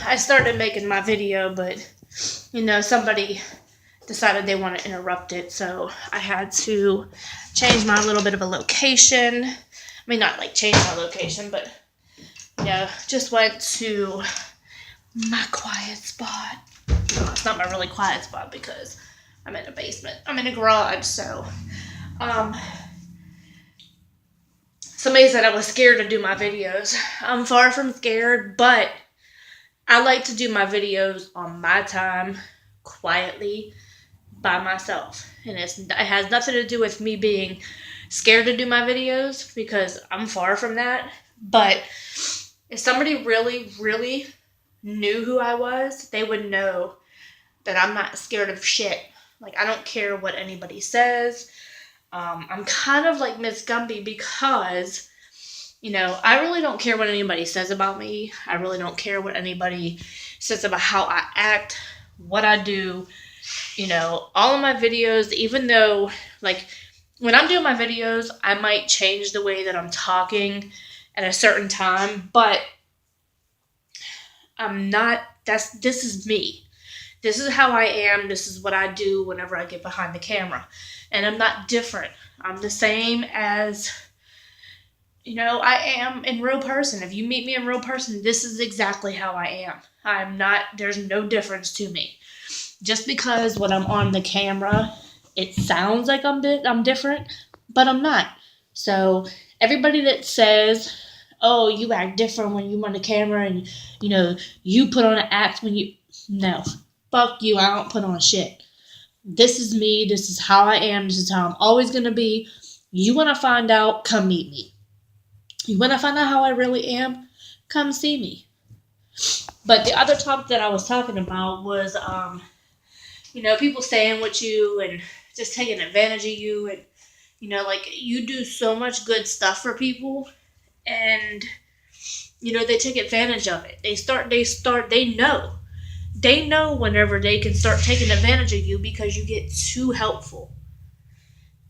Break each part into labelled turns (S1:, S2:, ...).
S1: I started making my video, but somebody decided they want to interrupt it, so I had to change my little bit of a location. I mean, not like change my location, but just went to my quiet spot. No, it's not my really quiet spot because I'm in a basement. I'm in a garage, so somebody said I was scared to do my videos. I'm far from scared, but I like to do my videos on my time, quietly, by myself. And it has nothing to do with me being scared to do my videos, because I'm far from that. But if somebody really, really knew who I was, they would know that I'm not scared of shit. Like, I don't care what anybody says. I'm kind of like Miss Gumby because, I really don't care what anybody says about me. I really don't care what anybody says about how I act, what I do. All of my videos, even though, like, when I'm doing my videos, I might change the way that I'm talking at a certain time, but I'm not, this is me. This is how I am. This is what I do whenever I get behind the camera. And I'm not different. I'm the same as, I am in real person. If you meet me in real person, this is exactly how I am. There's no difference to me. Just because when I'm on the camera, it sounds like I'm different, but I'm not. So everybody that says, "Oh, you act different when you on the camera, and you put on an act when you," no, fuck you. I don't put on shit. This is me. This is how I am. This is how I'm always gonna be. You want to find out? Come meet me. You want to find out how I really am? Come see me. But the other topic that I was talking about was people staying with you and just taking advantage of you, and like, you do so much good stuff for people, and they take advantage of it. They know whenever they can start taking advantage of you because you get too helpful.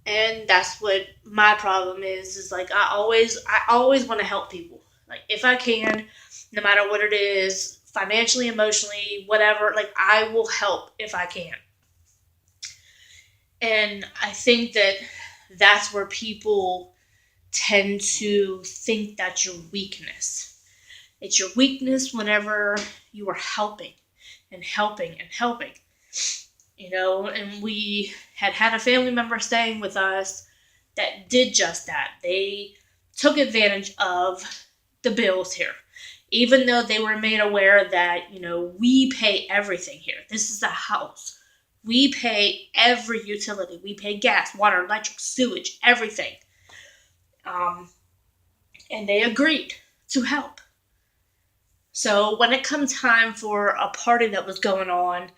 S1: And that's what my problem is like, I always want to help people. Like, if I can, no matter what it is, financially, emotionally, whatever, like, I will help if I can. And I think that that's where people tend to think that's your weakness. It's your weakness whenever you are helping and helping and helping. And we had a family member staying with us that did just that. They took advantage of the bills here, even though they were made aware that, we pay everything here. This is a house. We pay every utility. We pay gas, water, electric, sewage, everything. And they agreed to help. So when it comes time for a party that was going on,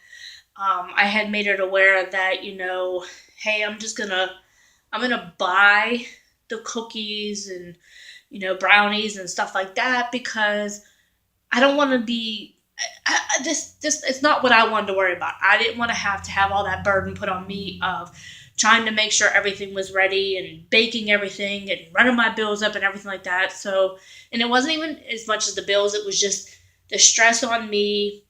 S1: I had made it aware that, hey, I'm gonna buy the cookies and, brownies and stuff like that, because I don't want to be, this it's not what I wanted to worry about. I didn't want to have all that burden put on me of trying to make sure everything was ready and baking everything and running my bills up and everything like that. So, and it wasn't even as much as the bills, it was just the stress on me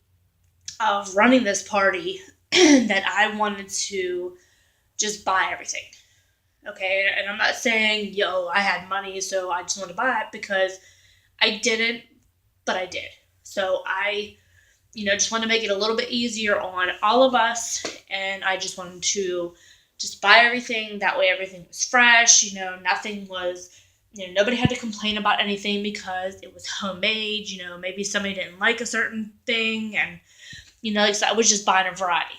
S1: of running this party that I wanted to just buy everything. Okay, and I'm not saying, I had money, so I just want to buy it, because I didn't, but I did. So I, just want to make it a little bit easier on all of us, and I just wanted to just buy everything. That way everything was fresh, nothing was, nobody had to complain about anything because it was homemade. Maybe somebody didn't like a certain thing, and, so I was just buying a variety.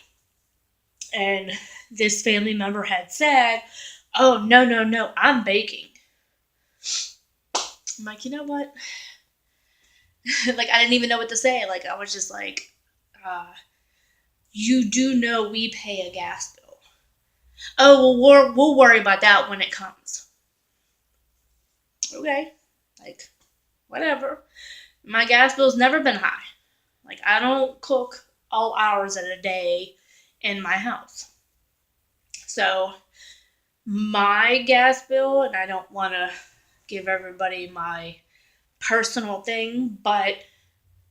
S1: And this family member had said, "Oh, no, I'm baking." I'm like, you know what? Like, I didn't even know what to say. Like, I was just like, you do know we pay a gas bill. "Oh, well, we'll worry about that when it comes." Okay. Like, whatever. My gas bill's never been high. Like, I don't cook all hours of the day in my house. So, my gas bill, and I don't want to give everybody my personal thing, but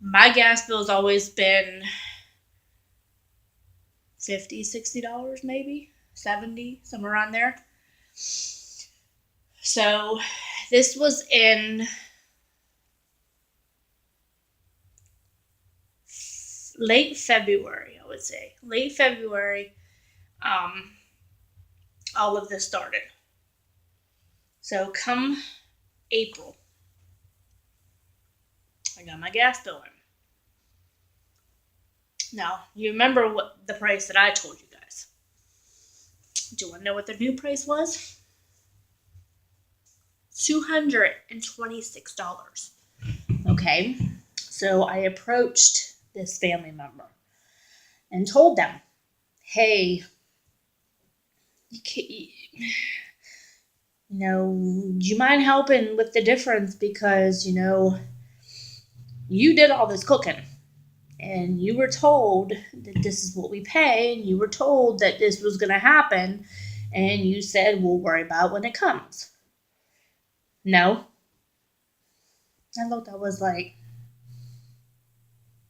S1: My gas bill's always been $50, $60 maybe, 70, somewhere around there. So this was in late February, I would say. Late February, um, all of this started. So come April, I got my gas bill in. Now, you remember what the price that I told you guys. Do you want to know what the new price was? $226. Okay, so I approached this family member and told them, hey, do you mind helping with the difference? Because, you did all this cooking and you were told that this is what we pay, and you were told that this was going to happen, and you said we'll worry about it when it comes. No. I looked, I was like,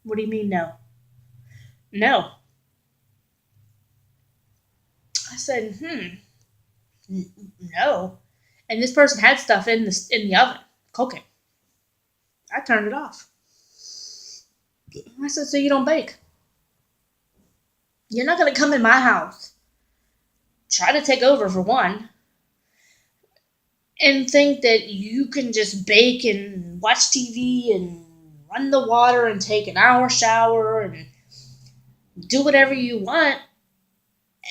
S1: what do you mean no? No. I said, no. And this person had stuff in the oven cooking. I turned it off. I said, so you don't bake? You're not going to come in my house, try to take over for one, and think that you can just bake and watch TV and run the water and take an hour shower and do whatever you want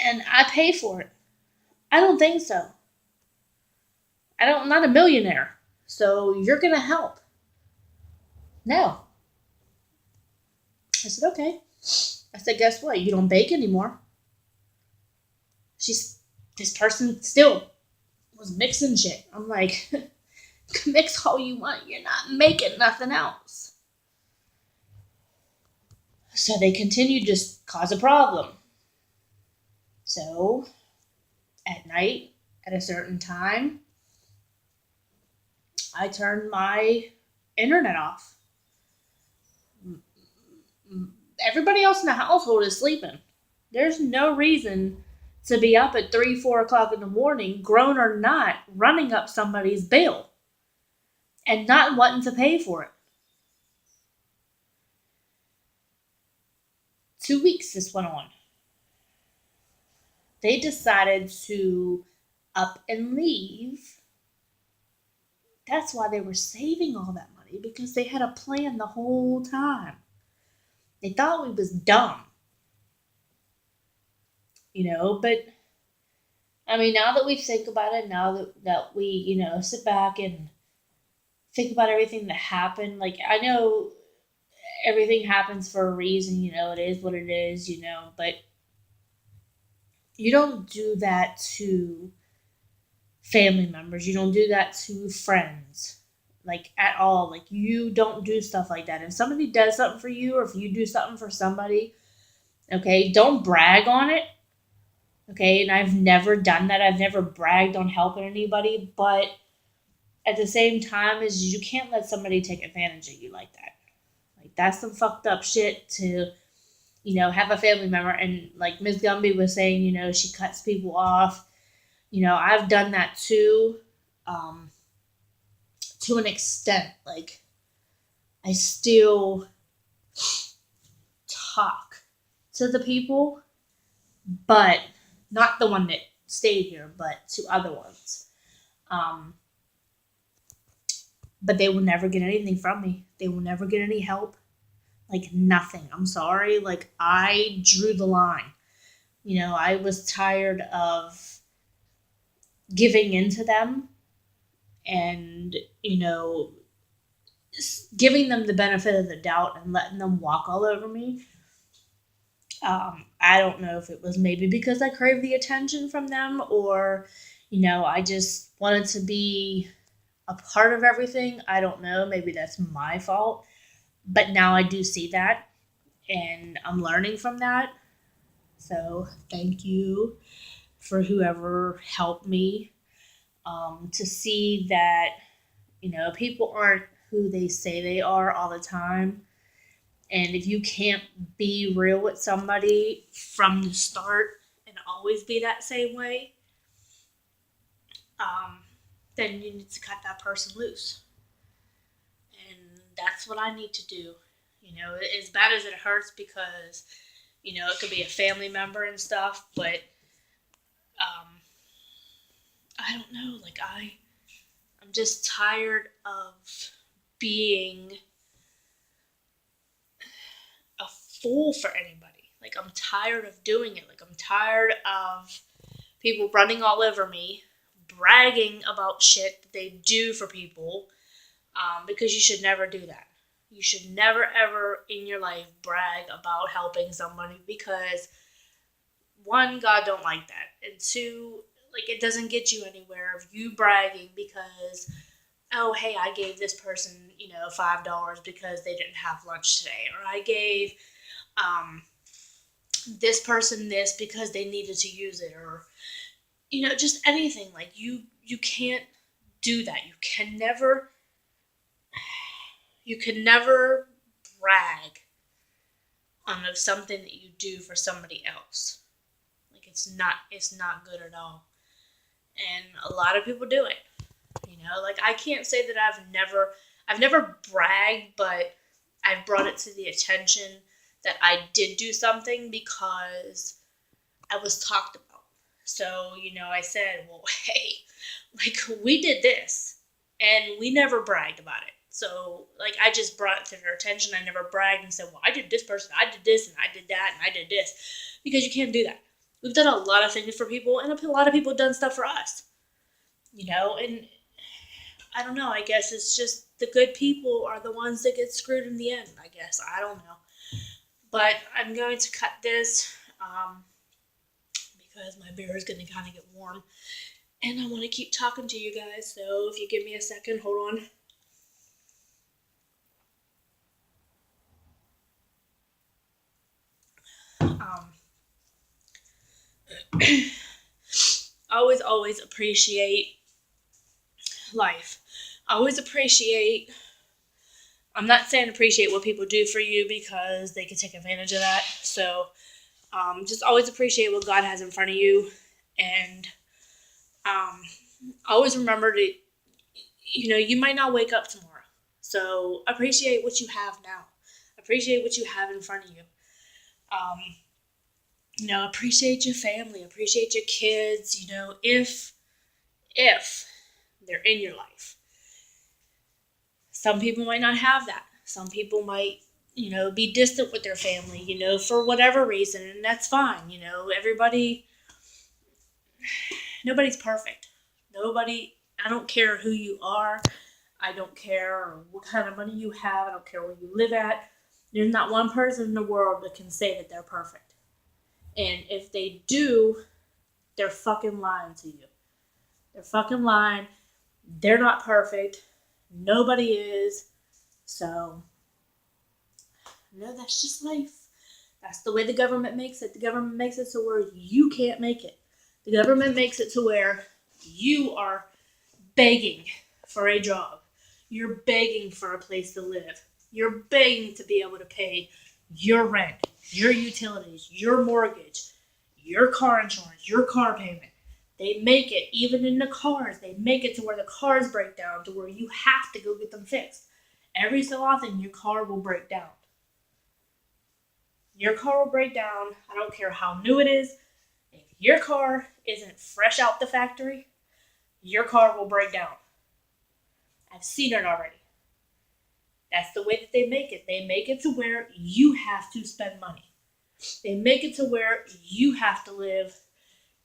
S1: and I pay for it. I don't think so. I'm not a millionaire. So you're going to help. No. I said, okay. I said, guess what? You don't bake anymore. This person still was mixing shit. I'm like, mix all you want. You're not making nothing else. So they continued to just cause a problem. So at night, at a certain time, I turned my internet off. Everybody else in the household is sleeping. There's no reason to be up at 3, 4 o'clock in the morning, grown or not, running up somebody's bill and not wanting to pay for it. 2 weeks this went on. They decided to up and leave. That's why they were saving all that money, because they had a plan the whole time. They thought we was dumb. But I mean, now that we think about it, now that we, sit back and think about everything that happened, like, I know everything happens for a reason, it is what it is, but you don't do that to family members. You don't do that to friends, like, at all. Like, you don't do stuff like that. If somebody does something for you, or if you do something for somebody, okay, don't brag on it. Okay, and I've never done that. I've never bragged on helping anybody, but at the same time, is you can't let somebody take advantage of you like that. Like, that's some fucked up shit to, have a family member. And like Ms. Gumby was saying, she cuts people off. I've done that too, to an extent. Like, I still talk to the people, but not the one that stayed here, but to other ones. Um, but they will never get anything from me. They will never get any help. Like, nothing. I'm sorry. Like, I drew the line. I was tired of giving in to them and, giving them the benefit of the doubt and letting them walk all over me. I don't know if it was maybe because I craved the attention from them, or, I just wanted to be a part of everything. I don't know. Maybe that's my fault. But now I do see that, and I'm learning from that. So thank you for whoever helped me, to see that, people aren't who they say they are all the time. And if you can't be real with somebody from the start and always be that same way, um, then you need to cut that person loose. And that's what I need to do. As bad as it hurts, because it could be a family member and stuff, but um, I don't know. Like I'm just tired of being a fool for anybody. Like I'm tired of doing it. Like I'm tired of people running all over me, bragging about shit that they do for people, because you should never do that. You should never ever in your life brag about helping somebody, because one, God don't like that, and two, like it doesn't get you anywhere of you bragging because, oh hey, I gave this person $5 because they didn't have lunch today, or I gave um, this person this because they needed to use it, or just anything. Like you can't do that. You can never brag on of something that you do for somebody else. Like it's not good at all. And a lot of people do it. Like I can't say that I've never bragged, but I've brought it to the attention that I did do something because I was talked about. So, I said, well, hey, like we did this and we never bragged about it. So, like, I just brought it to their attention. I never bragged and said, well, I did this person, I did this, and I did that, and I did this. Because you can't do that. We've done a lot of things for people, and a lot of people have done stuff for us. And I don't know. I guess it's just the good people are the ones that get screwed in the end, I guess. I don't know. But I'm going to cut this because my beer is going to kind of get warm. And I want to keep talking to you guys. So if you give me a second, hold on. Always appreciate life. Always appreciate. I'm not saying appreciate what people do for you, because they can take advantage of that. So just always appreciate what God has in front of you. And um, always remember to, you might not wake up tomorrow. So appreciate what you have now. Appreciate what you have in front of you. Um, appreciate your family. Appreciate your kids. If they're in your life. Some people might not have that. Some people might, be distant with their family, for whatever reason, and that's fine. Nobody's perfect. Nobody, I don't care who you are. I don't care what kind of money you have. I don't care where you live at. There's not one person in the world that can say that they're perfect. And if they do, they're fucking lying to you. They're fucking lying. They're not perfect. Nobody is. So, that's just life. That's the way the government makes it. The government makes it to where you can't make it. The government makes it to where you are begging for a job. You're begging for a place to live. You're begging to be able to pay your rent, your utilities, your mortgage, your car insurance, your car payment. They make it, even in the cars, they make it to where the cars break down, to where you have to go get them fixed. Every so often, your car will break down. Your car will break down. I don't care how new it is. If your car isn't fresh out the factory, your car will break down. I've seen it already. That's the way that they make it. They make it to where you have to spend money. They make it to where you have to live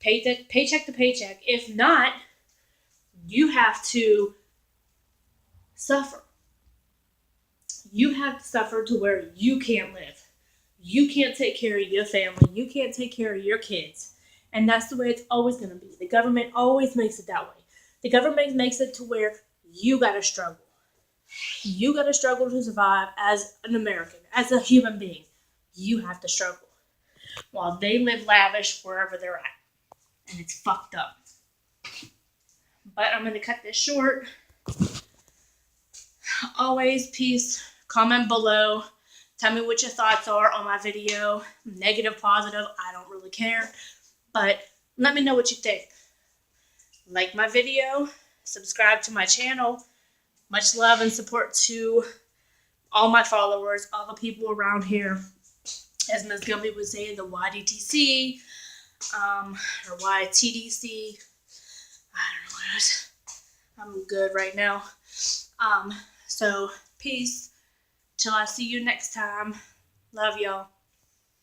S1: paycheck to paycheck. If not, you have to suffer. You have to suffer to where you can't live. You can't take care of your family. You can't take care of your kids. And that's the way it's always going to be. The government always makes it that way. The government makes it to where you got to struggle. You got to struggle to survive as an American, as a human being. You have to struggle. While they live lavish wherever they're at. And it's fucked up. But I'm going to cut this short. Always peace. Comment below. Tell me what your thoughts are on my video. Negative, positive, I don't really care. But let me know what you think. Like my video, subscribe to my channel. Much love and support to all my followers, all the people around here. As Ms. Gumby would say, the YDTC, or YTDC. I don't know what it is. I'm good right now. So peace. Till I see you next time. Love y'all.